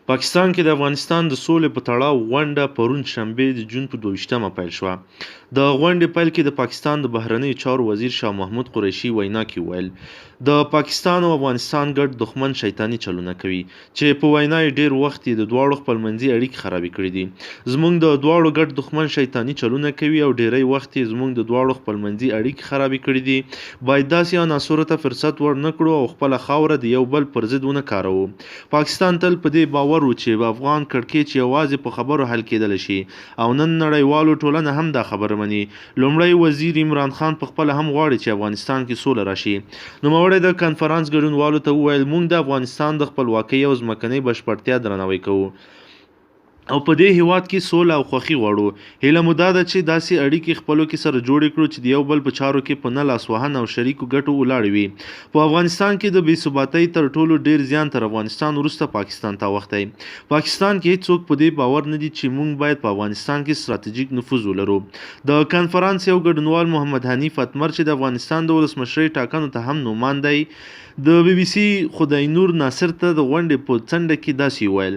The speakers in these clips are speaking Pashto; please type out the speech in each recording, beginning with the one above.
پاکستان کې د افغانستان د سولې په تړاو غونډه پرون شنبه د جون په 22مه پیل شوه. د غونډې پیل کې د پاکستان د بهرنیو چارو وزیر شاه محمود قریشي وینا کې ویل د پاکستان او افغانستان ګډ دښمن شیطاني چلونه کوي چې په وینا یې ډیر وخت د دواړو خپلمنځي اړیکې خرابې کړې دي. زموږ د دواړو ګډ دښمن شیطاني چلونه کوي او ډیری وخت یې زموږ د دواړو خپلمنځي اړیکې خرابې کړې دي. باید داسې عناصرو ته فرصت ورنکړو او خپله خاوره د یو بل پر ضد ونه کاروو. پاکستان تل په دې باور و چې افغان کړکېچ یوازې په خبرو حل کېدلی شي او نن نړیوالو ټولنه هم دا خبره مني. لومړی وزیر عمران خان په خپله هم غواړي چې افغانستان کې سوله راشي. نوموړی د کنفرانس ګډونوالو ته وویل موږ د افغانستان د خپلواکۍ او ځمکنۍ بشپړتیا درناوی کوو او په دې هیواد کې سوله او خوښي غواړو. هیله مو دا ده چې داسې اړیکې خپلو کې سره جوړې کړو چې د یو بل په چارو کې په نه لاسوهنه او شریکو ګټو ولاړې وي. په افغانستان کې د بې ثباتۍ تر ټولو ډیر زیان تر افغانستان وروسته پاکستان ته اوښتی. پاکستان کې هیڅوک په دې باور نه دي چې موږ باید په افغانستان کې ستراتیژیک نفوذ ولرو. د کنفرانس یو ګډونوال محمد حنیف اتمر چې د افغانستان د ولسمشرۍ ټاکنو ته هم نومان دی د بي بي سي خدای نور ناصر ته د غونډې په څنډه کې داسې ویل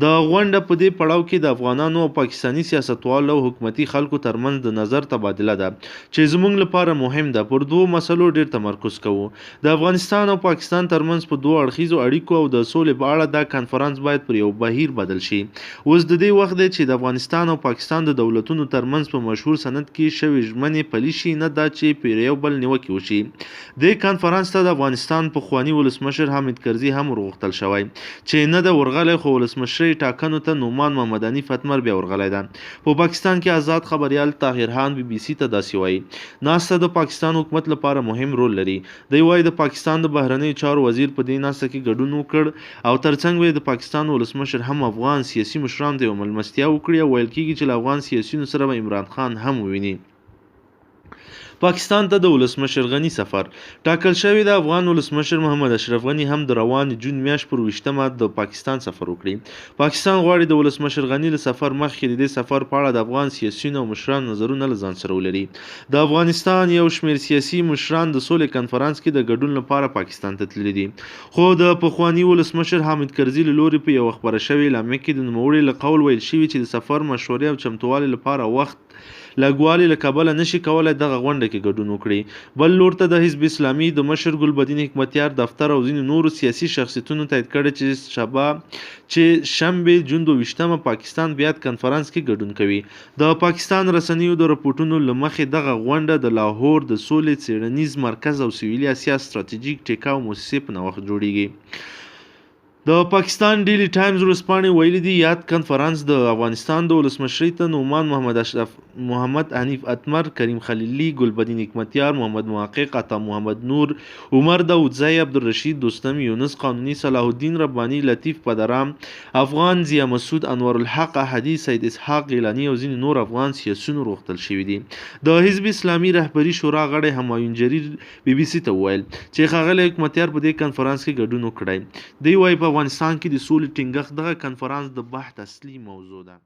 د غونډه په دې پړاو کې د افغانانو او پاکستاني سیاستوالو او حکومتي خلکو ترمنځ د نظر تبادله ده چې زموږ لپاره مهم ده. پر دوو مسلو ډیر تمرکز کوو. د افغانستان او پاکستان ترمنځ په دوه اړخیزو اړیکو او د سولې په اړه دا کنفرانس باید پر یو بهیر بدل شي. اوس د دې وخت دی چې د افغانستان او پاکستان د دولتونو ترمنځ په مشهور سند کې شوې ژمنې پلي شي نه دا چې پر یو بل نیوکې وشي. دې کنفرانس ته د افغانستان پخواني ولسمشر حامد کرزي هم ورغوښتل شوی چې نه د ورغلی خو ولسمشرۍ ټاکنو ته نومان محمد حنیف اتمر بیا ورغلی ده. په پاکستان کې آزاد خبریال طاهر خان بي بي سي ته داسې وایي ناسته د پاکستان حکومت لپاره مهم رول لري. دی وایي د پاکستان د بهرنیو چارو وزیر په دې ناسته کې ګډون وکړ او ترڅنګ یې د پاکستان ولسمشر هم افغان سیاسي مشرانو ته یو مېلمستیا وکړي او ویل کېږي چې له افغان سیاسیونو سره به عمران خان هم وویني. پاکستان ته د ولسمشر غني سفر ټاکل شوی د افغان ولسمشر محمد اشرف غني هم د روان جون میاشت پر 20مه د پاکستان سفر وکړي. پاکستان غواړي د ولسمشر غني له سفر مخکې د دې سفر په اړه د افغان سیاسیونو او مشرانو نظرونه له ځان سره ولري. د افغانستان یو شمېر سیاسي مشران د سولې کنفرانس کې د ګډون لپاره پاکستان ته تللي دي خو د پخواني ولسمشر حامد کرزي له لوري په یو خبره شوې اعلامیه کې د نوموړي له قول ویل شوي چې د سفر مشورې او چمتووالي لپاره وخت لږوالي له کبله نشي کولی دغه غونډه کې ګډون وکړي. بل لور ته د حزب اسلامي د مشر ګلبدین حکمتیار دفتر او ځینو نورو سیاسي شخصیتونو تایید کړی چې شنبه جون 22مه پاکستان بیا کنفرانس کې ګډون کوي. د پاکستان رسنیو د رپورټونو له مخې دغه غونډه د لاهور د سولې څیړنیز مرکز او سویلي اسیا ستراتیژیک ټیکاو مؤسسې په نوښت جوړیږي. د پاکستان ډیلی ټایمز ورځپاڼې ویلي دي یاد کنفرانس د افغانستان د ولسمشرۍ ته نومان محمد حنیف اتمر، کریم خلیلي، ګلبدین حکمتیار، محمد محقق، عطا محمد نور، عمر داودزی، عبدالرشید دوستم، یونس قانوني، صلاح الدین رباني، لطیف پدرام، افغان ضیا مسعود، انور الحق احدي، سید اسحاق گیلاني او ځینې نور افغان سیاسیون روغتل شوي دي. د حزب اسلامي رهبري شورا غړی همایون جریر بي بي سي ته وویل چې ښاغلی حکمتیار په دې کنفرانس کې ګډون وکړی. دی وایي په افغانستان کې د سولې ټینګښت دغه کنفرانس د بحث اصلي موضوع ده.